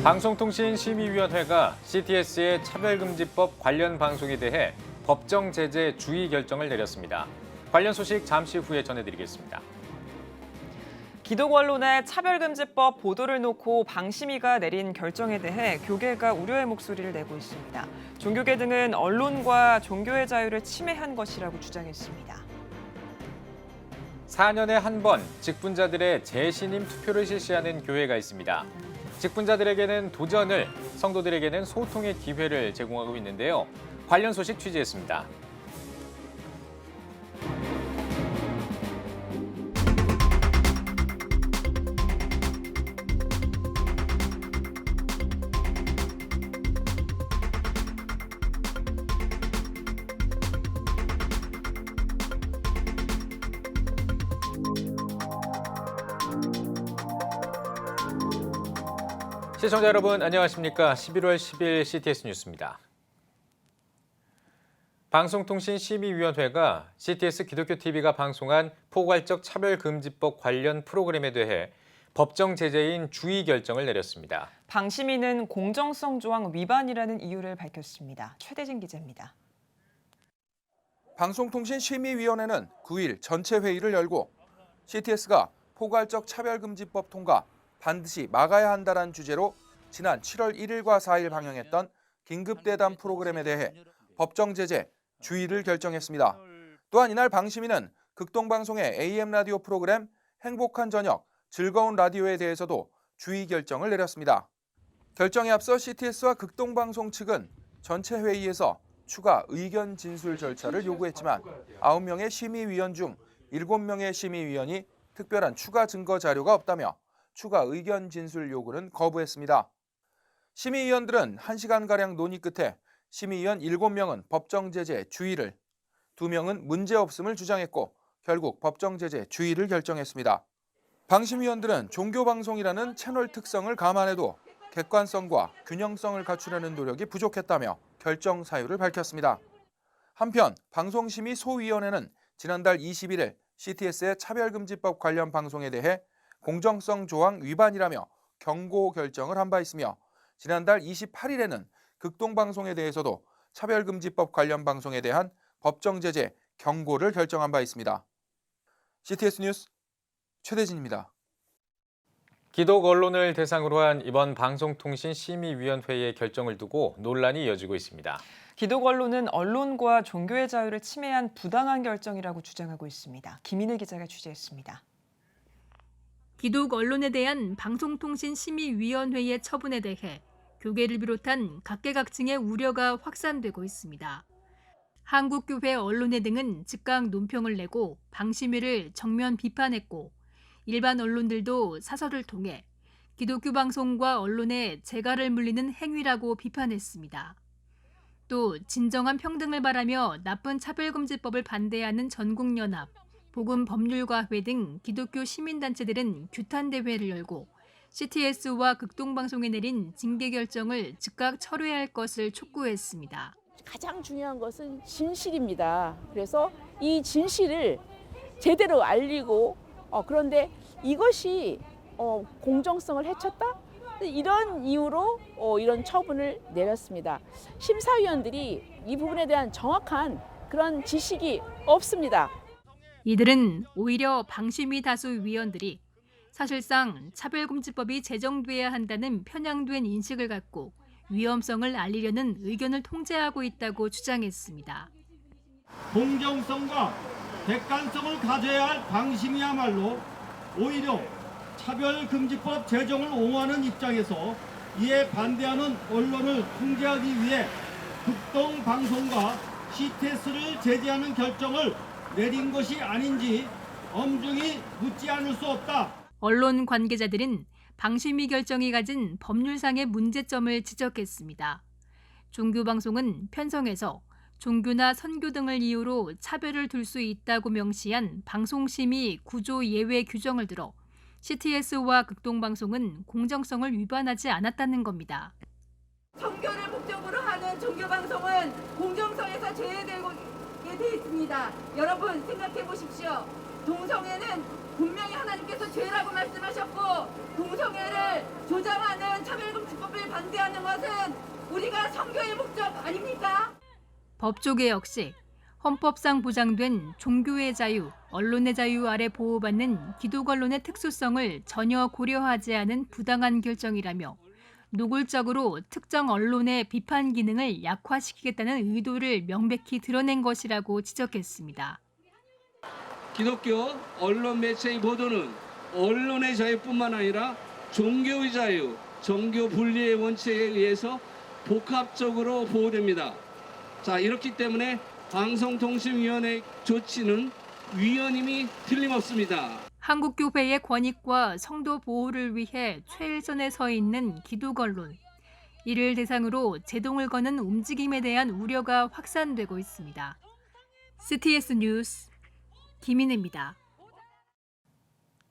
방송통신심의위원회가 CTS의 차별금지법 관련 방송에 대해 법정 제재 주의 결정을 내렸습니다. 관련 소식 잠시 후에 전해드리겠습니다. 기독 언론의 차별금지법 보도를 놓고 방심위가 내린 결정에 대해 교계가 우려의 목소리를 내고 있습니다. 종교계 등은 언론과 종교의 자유를 침해한 것이라고 주장했습니다. 4년에 한 번 직분자들의 재신임 투표를 실시하는 교회가 있습니다. 직분자들에게는 도전을, 성도들에게는 소통의 기회를 제공하고 있는데요. 관련 소식 취재했습니다. 시청자 여러분 안녕하십니까? 11월 10일 CTS 뉴스입니다. 방송통신심의위원회가 CTS 기독교TV가 방송한 포괄적 차별금지법 관련 프로그램에 대해 법정 제재인 주의 결정을 내렸습니다. 방심위는 공정성 조항 위반이라는 이유를 밝혔습니다. 최대진 기자입니다. 방송통신심의위원회는 9일 전체 회의를 열고 CTS가 포괄적 차별금지법 통과 반드시 막아야 한다는 주제로 지난 7월 1일과 4일 방영했던 긴급대담 프로그램에 대해 법정 제재, 주의를 결정했습니다. 또한 이날 방심위는 극동방송의 AM 라디오 프로그램 행복한 저녁, 즐거운 라디오에 대해서도 주의 결정을 내렸습니다. 결정에 앞서 CTS와 극동방송 측은 전체 회의에서 추가 의견 진술 절차를 요구했지만 9명의 심의위원 중 7명의 심의위원이 특별한 추가 증거 자료가 없다며 추가 의견 진술 요구는 거부했습니다. 심의위원들은 1시간가량 논의 끝에 심의위원 7명은 법정 제재 주의를, 2명은 문제없음을 주장했고 결국 법정 제재 주의를 결정했습니다. 방심위원들은 종교방송이라는 채널 특성을 감안해도 객관성과 균형성을 갖추려는 노력이 부족했다며 결정 사유를 밝혔습니다. 한편 방송심의 소위원회는 지난달 21일 CTS의 차별금지법 관련 방송에 대해 공정성 조항 위반이라며 경고 결정을 한 바 있으며 지난달 28일에는 극동방송에 대해서도 차별금지법 관련 방송에 대한 법정 제재 경고를 결정한 바 있습니다. CTS 뉴스 최대진입니다. 기독 언론을 대상으로 한 이번 방송통신심의위원회의 결정을 두고 논란이 이어지고 있습니다. 기독 언론은 언론과 종교의 자유를 침해한 부당한 결정이라고 주장하고 있습니다. 김인혜 기자가 취재했습니다. 기독 언론에 대한 방송통신심의위원회의 처분에 대해 교계를 비롯한 각계각층의 우려가 확산되고 있습니다. 한국교회 언론회 등은 즉각 논평을 내고 방심위를 정면 비판했고 일반 언론들도 사설을 통해 기독교 방송과 언론에 재갈을 물리는 행위라고 비판했습니다. 또 진정한 평등을 바라며 나쁜 차별금지법을 반대하는 전국연합, 복음법률가회 등 기독교 시민단체들은 규탄대회를 열고 CTS와 극동방송에 내린 징계 결정을 즉각 철회할 것을 촉구했습니다. 가장 중요한 것은 진실입니다. 그래서 이 진실을 제대로 알리고 그런데 이것이 공정성을 해쳤다? 이런 이유로 이런 처분을 내렸습니다. 심사위원들이 이 부분에 대한 정확한 그런 지식이 없습니다. 이들은 오히려 방심위 다수 위원들이 사실상 차별금지법이 제정돼야 한다는 편향된 인식을 갖고 위험성을 알리려는 의견을 통제하고 있다고 주장했습니다. 공정성과 객관성을 가져야 할 방심이야말로 오히려 차별금지법 제정을 옹호하는 입장에서 이에 반대하는 언론을 통제하기 위해 극동방송과 CTS를 제재하는 결정을 내린 것이 아닌지 엄중히 묻지 않을 수 없다. 언론 관계자들은 방심위 결정이 가진 법률상의 문제점을 지적했습니다. 종교방송은 편성에서 종교나 선교 등을 이유로 차별을 둘 수 있다고 명시한 방송심의 구조 예외 규정을 들어 CTS와 극동방송은 공정성을 위반하지 않았다는 겁니다. 선교를 목적으로 하는 종교방송은 공정성에서 제외되게 돼 있습니다. 여러분 생각해 보십시오. 동성애는 분명히 하나님께서 죄라고 말씀하셨고 동성애를 조장하는 차별금지법을 반대하는 것은 우리가 선교의 목적 아닙니까? 법조개혁식, 헌법상 보장된 종교의 자유, 언론의 자유 아래 보호받는 기독언론의 특수성을 전혀 고려하지 않은 부당한 결정이라며 노골적으로 특정 언론의 비판 기능을 약화시키겠다는 의도를 명백히 드러낸 것이라고 지적했습니다. 기독교 언론 매체의 보도는 언론의 자유뿐만 아니라 종교의 자유, 종교 분리의 원칙에 의해서 복합적으로 보호됩니다. 자, 이렇기 때문에 방송통신위원회 조치는 위헌임이 틀림없습니다. 한국교회의 권익과 성도 보호를 위해 최일선에 서 있는 기독언론. 이를 대상으로 제동을 거는 움직임에 대한 우려가 확산되고 있습니다. CTS 뉴스 김인혜입니다.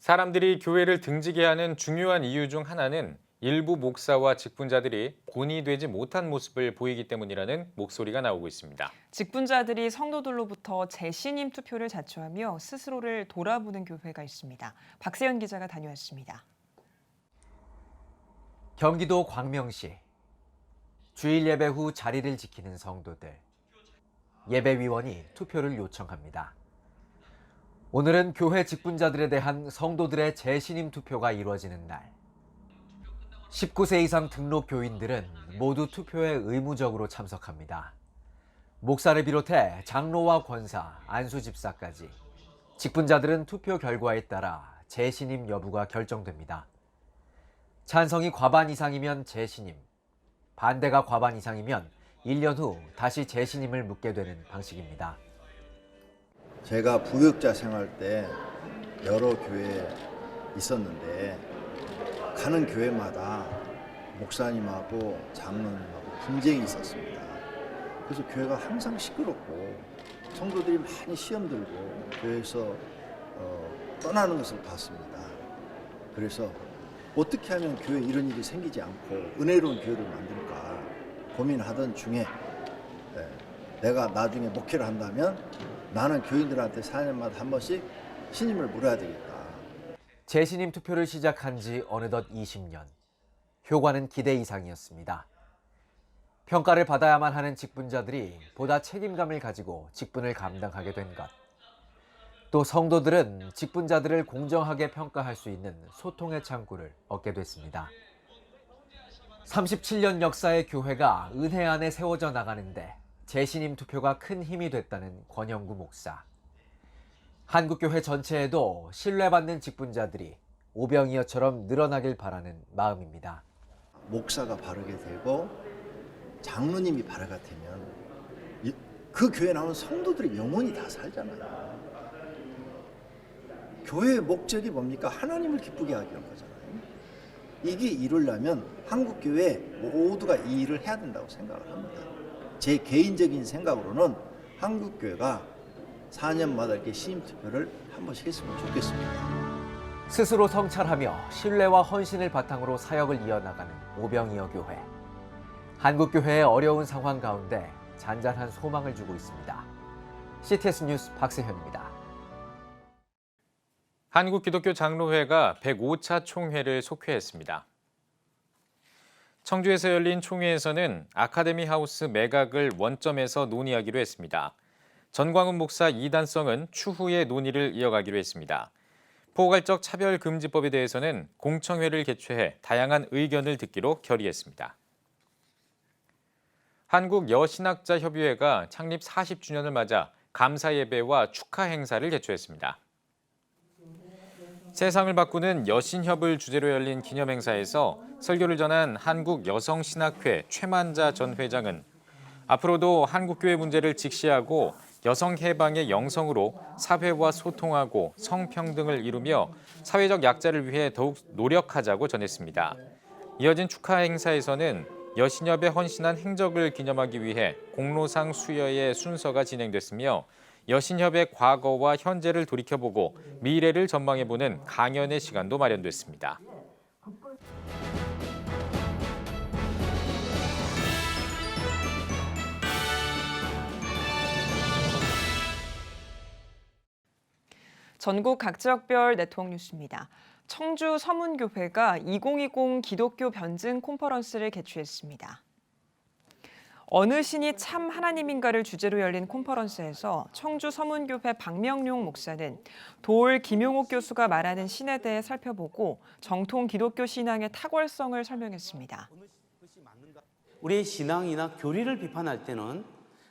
사람들이 교회를 등지게 하는 중요한 이유 중 하나는 일부 목사와 직분자들이 본이 되지 못한 모습을 보이기 때문이라는 목소리가 나오고 있습니다. 직분자들이 성도들로부터 재신임 투표를 자초하며 스스로를 돌아보는 교회가 있습니다. 박세현 기자가 다녀왔습니다. 경기도 광명시. 주일 예배 후 자리를 지키는 성도들. 예배위원이 투표를 요청합니다. 오늘은 교회 직분자들에 대한 성도들의 재신임 투표가 이루어지는 날. 19세 이상 등록 교인들은 모두 투표에 의무적으로 참석합니다. 목사를 비롯해 장로와 권사, 안수 집사까지 직분자들은 투표 결과에 따라 재신임 여부가 결정됩니다. 찬성이 과반 이상이면 재신임, 반대가 과반 이상이면 1년 후 다시 재신임을 묻게 되는 방식입니다. 제가 부역자 생활 때 여러 교회에 있었는데 가는 교회마다 목사님하고 장로님하고 분쟁이 있었습니다. 그래서 교회가 항상 시끄럽고 성도들이 많이 시험 들고 교회에서 떠나는 것을 봤습니다. 그래서 어떻게 하면 교회에 이런 일이 생기지 않고 은혜로운 교회를 만들까 고민하던 중에 내가 나중에 목회를 한다면 나는 교인들한테 4년마다 한 번씩 신임을 물어야 되겠다. 재신임 투표를 시작한 지 어느덧 20년. 효과는 기대 이상이었습니다. 평가를 받아야만 하는 직분자들이 보다 책임감을 가지고 직분을 감당하게 된 것. 또 성도들은 직분자들을 공정하게 평가할 수 있는 소통의 창구를 얻게 됐습니다. 37년 역사의 교회가 은혜 안에 세워져 나가는데 재신임 투표가 큰 힘이 됐다는 권영구 목사. 한국교회 전체에도 신뢰받는 직분자들이 오병이어처럼 늘어나길 바라는 마음입니다. 목사가 바르게 되고 장로님이 바르게 되면 그 교회 나오는 성도들의 영혼이 다 살잖아요. 교회의 목적이 뭡니까? 하나님을 기쁘게 하기 위한 거잖아요. 이게 이루려면 한국교회 모두가 이 일을 해야 된다고 생각을 합니다. 제 개인적인 생각으로는 한국교회가 4년마다 이렇게 신임투표를 한 번씩 했으면 좋겠습니다. 스스로 성찰하며 신뢰와 헌신을 바탕으로 사역을 이어나가는 오병이어 교회. 한국교회의 어려운 상황 가운데 잔잔한 소망을 주고 있습니다. CTS 뉴스 박세현입니다. 한국기독교 장로회가 105차 총회를 속회했습니다. 청주에서 열린 총회에서는 아카데미 하우스 매각을 원점에서 논의하기로 했습니다. 전광훈 목사 이단성은 추후에 논의를 이어가기로 했습니다. 포괄적 차별금지법에 대해서는 공청회를 개최해 다양한 의견을 듣기로 결의했습니다. 한국여신학자협의회가 창립 40주년을 맞아 감사 예배와 축하 행사를 개최했습니다. 세상을 바꾸는 여신협을 주제로 열린 기념행사에서 설교를 전한 한국여성신학회 최만자 전 회장은 앞으로도 한국교회 문제를 직시하고 여성 해방의 영성으로 사회와 소통하고 성평등을 이루며 사회적 약자를 위해 더욱 노력하자고 전했습니다. 이어진 축하 행사에서는 여신협에 헌신한 행적을 기념하기 위해 공로상 수여의 순서가 진행됐으며 여신협의 과거와 현재를 돌이켜보고 미래를 전망해보는 강연의 시간도 마련됐습니다. 전국 각 지역별 네트워크 뉴스입니다. 청주 서문교회가 2020 기독교 변증 컨퍼런스를 개최했습니다. 어느 신이 참 하나님인가를 주제로 열린 컨퍼런스에서 청주 서문교회 박명용 목사는 도올 김용옥 교수가 말하는 신에 대해 살펴보고 정통 기독교 신앙의 탁월성을 설명했습니다. 우리의 신앙이나 교리를 비판할 때는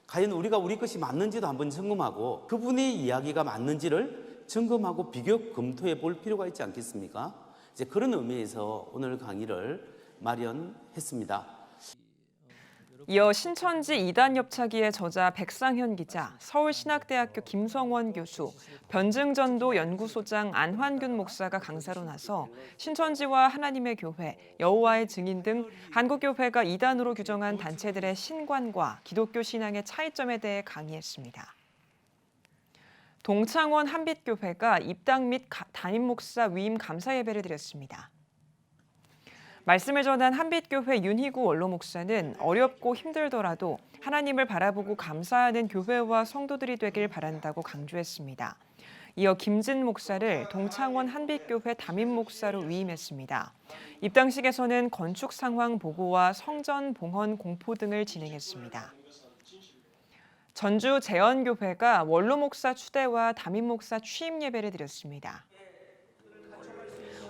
과연 우리가 우리 것이 맞는지도 한번 점검하고 그분의 이야기가 맞는지를 점검하고 비교 검토해 볼 필요가 있지 않겠습니까? 이제 그런 의미에서 오늘 강의를 마련했습니다. 이어 신천지 2단 옆차기의 저자 백상현 기자, 서울신학대학교 김성원 교수, 변증전도 연구소장 안환균 목사가 강사로 나서 신천지와 하나님의 교회, 여호와의 증인 등 한국교회가 2단으로 규정한 단체들의 신관과 기독교 신앙의 차이점에 대해 강의했습니다. 동창원 한빛교회가 입당 및 담임 목사 위임 감사 예배를 드렸습니다. 말씀을 전한 한빛교회 윤희구 원로 목사는 어렵고 힘들더라도 하나님을 바라보고 감사하는 교회와 성도들이 되길 바란다고 강조했습니다. 이어 김진 목사를 동창원 한빛교회 담임 목사로 위임했습니다. 입당식에서는 건축 상황 보고와 성전 봉헌 공포 등을 진행했습니다. 전주 재언교회가 원로 목사 추대와 담임 목사 취임 예배를 드렸습니다.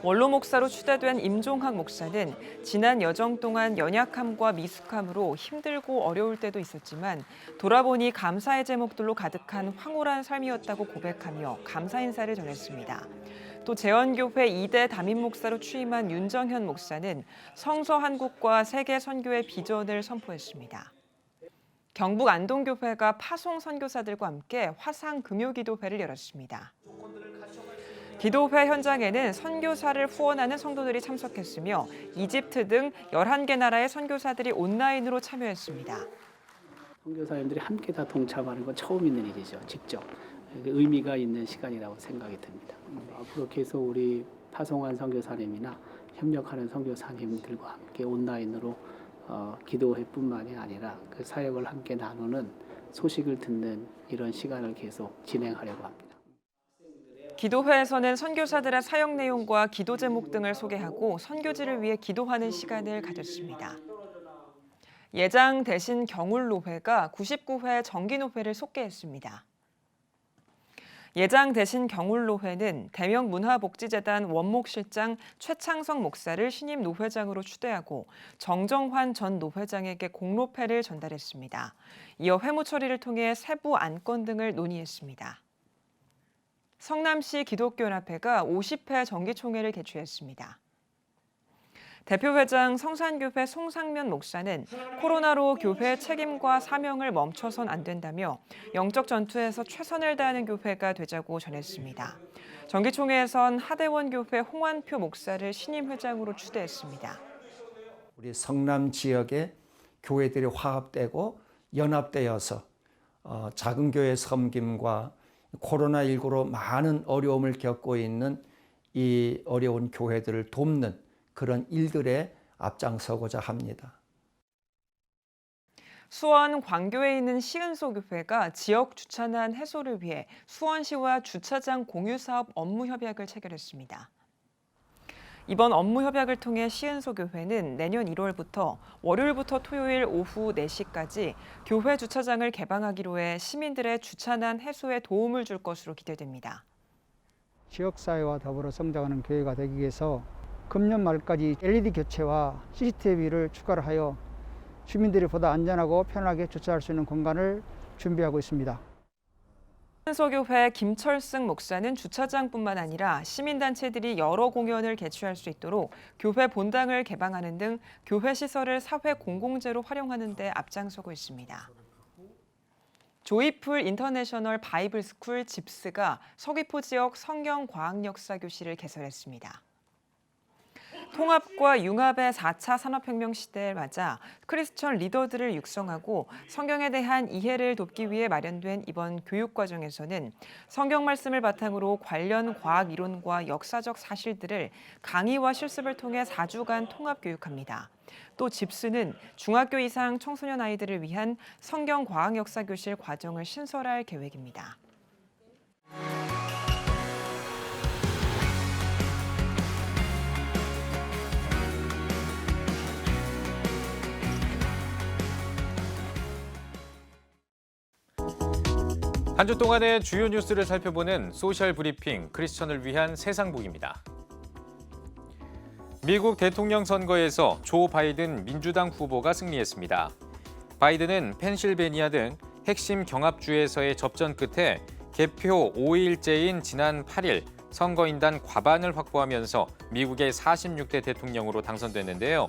원로 목사로 추대된 임종학 목사는 지난 여정 동안 연약함과 미숙함으로 힘들고 어려울 때도 있었지만 돌아보니 감사의 제목들로 가득한 황홀한 삶이었다고 고백하며 감사 인사를 전했습니다. 또 재언교회 2대 담임 목사로 취임한 윤정현 목사는 성서 한국과 세계 선교의 비전을 선포했습니다. 경북 안동교회가 파송 선교사들과 함께 화상 금요기도회를 열었습니다. 기도회 현장에는 선교사를 후원하는 성도들이 참석했으며 이집트 등 11개 나라의 선교사들이 온라인으로 참여했습니다. 선교사님들이 함께 다 동참하는 건 처음 있는 일이죠. 직접 의미가 있는 시간이라고 생각이 듭니다. 앞으로 계속 우리 파송한 선교사님이나 협력하는 선교사님들과 함께 온라인으로 기도회뿐만이 아니라 그 사역을 함께 나누는 소식을 듣는 이런 시간을 계속 진행하려고 합니다. 기도회에서는 선교사들의 사역 내용과 기도 제목 등을 소개하고 선교지를 위해 기도하는 시간을 가졌습니다. 예장 대신 경울노회가 99회 정기노회를 속개했습니다. 예장 대신 경울노회는 대명문화복지재단 원목실장 최창성 목사를 신임 노회장으로 추대하고 정정환 전 노회장에게 공로패를 전달했습니다. 이어 회무 처리를 통해 세부 안건 등을 논의했습니다. 성남시 기독교연합회가 50회 정기총회를 개최했습니다. 대표회장 성산교회 송상면 목사는 코로나로 교회의 책임과 사명을 멈춰선 안 된다며 영적 전투에서 최선을 다하는 교회가 되자고 전했습니다. 정기총회에선 하대원교회 홍환표 목사를 신임 회장으로 추대했습니다. 우리 성남 지역의 교회들이 화합되고 연합되어서 작은 교회 섬김과 코로나19로 많은 어려움을 겪고 있는 이 어려운 교회들을 돕는 그런 일들에 앞장서고자 합니다. 수원 광교에 있는 시은소 교회가 지역 주차난 해소를 위해 수원시와 주차장 공유 사업 업무 협약을 체결했습니다. 이번 업무 협약을 통해 시은소 교회는 내년 1월부터 월요일부터 토요일 오후 4시까지 교회 주차장을 개방하기로 해 시민들의 주차난 해소에 도움을 줄 것으로 기대됩니다. 지역사회와 더불어 성장하는 교회가 되기 위해서 금년 말까지 LED 교체와 CCTV를 추가를 하여 주민들이 보다 안전하고 편하게 주차할 수 있는 공간을 준비하고 있습니다. 시은소교회 김철승 목사는 주차장뿐만 아니라 시민단체들이 여러 공연을 개최할 수 있도록 교회 본당을 개방하는 등 교회 시설을 사회 공공재로 활용하는 데 앞장서고 있습니다. 조이풀 인터내셔널 바이블 스쿨 집스가 서귀포 지역 성경과학역사 교실을 개설했습니다. 통합과 융합의 4차 산업혁명 시대를 맞아 크리스천 리더들을 육성하고 성경에 대한 이해를 돕기 위해 마련된 이번 교육과정에서는 성경 말씀을 바탕으로 관련 과학 이론과 역사적 사실들을 강의와 실습을 통해 4주간 통합 교육합니다. 또 집스는 중학교 이상 청소년 아이들을 위한 성경 과학 역사 교실 과정을 신설할 계획입니다. 한 주 동안의 주요 뉴스를 살펴보는 소셜 브리핑 크리스천을 위한 세상북입니다. 미국 대통령 선거에서 조 바이든 민주당 후보가 승리했습니다. 바이든은 펜실베니아 등 핵심 경합주에서의 접전 끝에 개표 5일째인 지난 8일 선거인단 과반을 확보하면서 미국의 46대 대통령으로 당선됐는데요.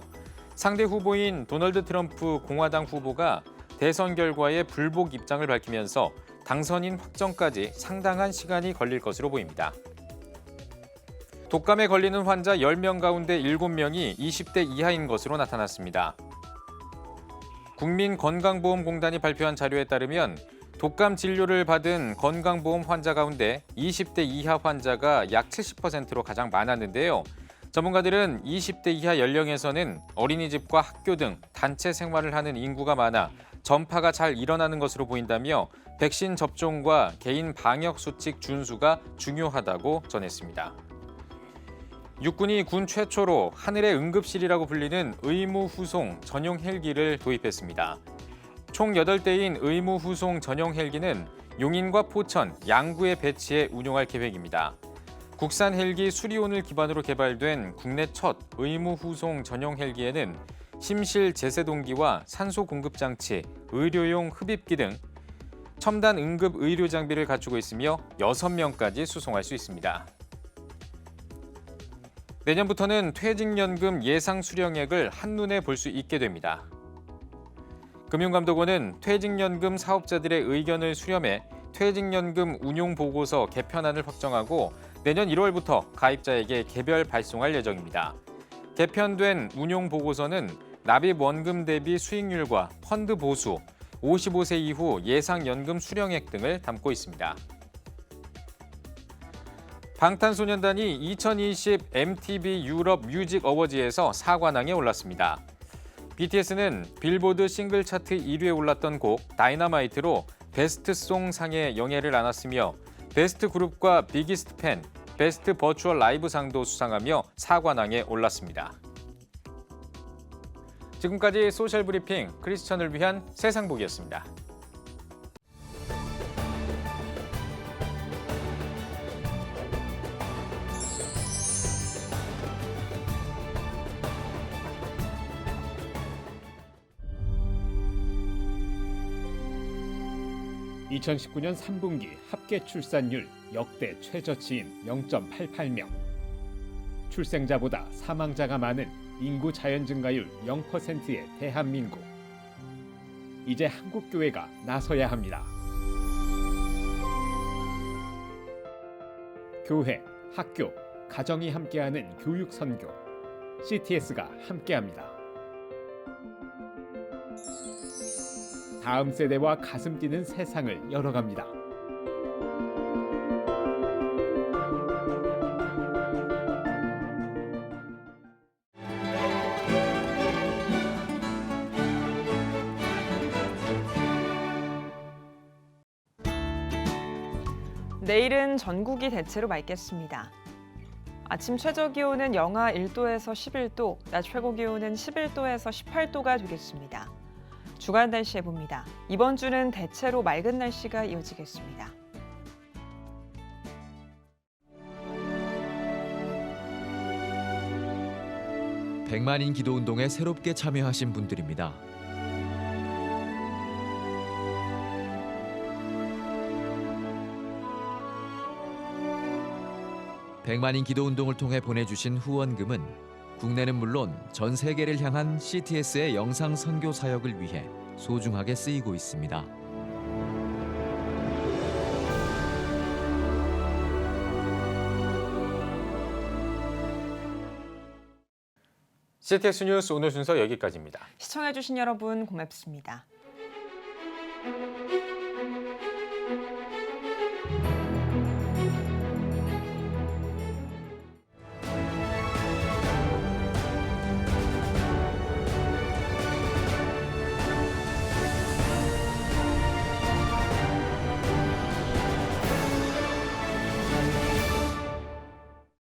상대 후보인 도널드 트럼프 공화당 후보가 대선 결과에 불복 입장을 밝히면서 당선인 확정까지 상당한 시간이 걸릴 것으로 보입니다. 독감에 걸리는 환자 10명 가운데 7명이 20대 이하인 것으로 나타났습니다. 국민건강보험공단이 발표한 자료에 따르면 독감 진료를 받은 건강보험 환자 가운데 20대 이하 환자가 약 70%로 가장 많았는데요. 전문가들은 20대 이하 연령에서는 어린이집과 학교 등 단체 생활을 하는 인구가 많아 전파가 잘 일어나는 것으로 보인다며 백신 접종과 개인 방역 수칙 준수가 중요하다고 전했습니다. 육군이 군 최초로 하늘의 응급실이라고 불리는 의무 후송 전용 헬기를 도입했습니다. 총 8대인 의무 후송 전용 헬기는 용인과 포천, 양구에 배치해 운용할 계획입니다. 국산 헬기 수리온을 기반으로 개발된 국내 첫 의무 후송 전용 헬기에는 심실 제세동기와 산소 공급 장치, 의료용 흡입기 등 첨단 응급 의료 장비를 갖추고 있으며 6명까지 수송할 수 있습니다. 내년부터는 퇴직연금 예상 수령액을 한눈에 볼 수 있게 됩니다. 금융감독원은 퇴직연금 사업자들의 의견을 수렴해 퇴직연금 운용보고서 개편안을 확정하고 내년 1월부터 가입자에게 개별 발송할 예정입니다. 개편된 운용보고서는 납입 원금 대비 수익률과 펀드 보수, 55세 이후 예상연금 수령액 등을 담고 있습니다. 방탄소년단이 2020 MTV 유럽 뮤직 어워즈에서 4관왕에 올랐습니다. BTS는 빌보드 싱글 차트 1위에 올랐던 곡 다이너마이트로 베스트 송 상의 영예를 안았으며 베스트 그룹과 비기스트 팬, 베스트 버추얼 라이브 상도 수상하며 4관왕에 올랐습니다. 지금까지 소셜 브리핑 크리스천을 위한 세상복이었습니다. (2019년 3분기) 합계 출산율 역대 최저치인 0.88명. 출생자보다 사망자가 많은 인구 자연 증가율 0%의 대한민국. 이제 한국교회가 나서야 합니다. 교회, 학교, 가정이 함께하는 교육 선교. CTS가 함께합니다. 다음 세대와 가슴 뛰는 세상을 열어갑니다. 내일은 전국이 대체로 맑겠습니다. 아침 최저기온은 영하 1도에서 11도, 낮 최고기온은 11도에서 18도가 되겠습니다. 주간 날씨 해봅니다. 이번 주는 대체로 맑은 날씨가 이어지겠습니다. 백만인 기도운동에 새롭게 참여하신 분들입니다. 백만인 기도운동을 통해 보내주신 후원금은 국내는 물론 전 세계를 향한 CTS의 영상 선교 사역을 위해 소중하게 쓰이고 있습니다. CTS 뉴스 오늘 순서 여기까지입니다. 시청해주신 여러분 고맙습니다.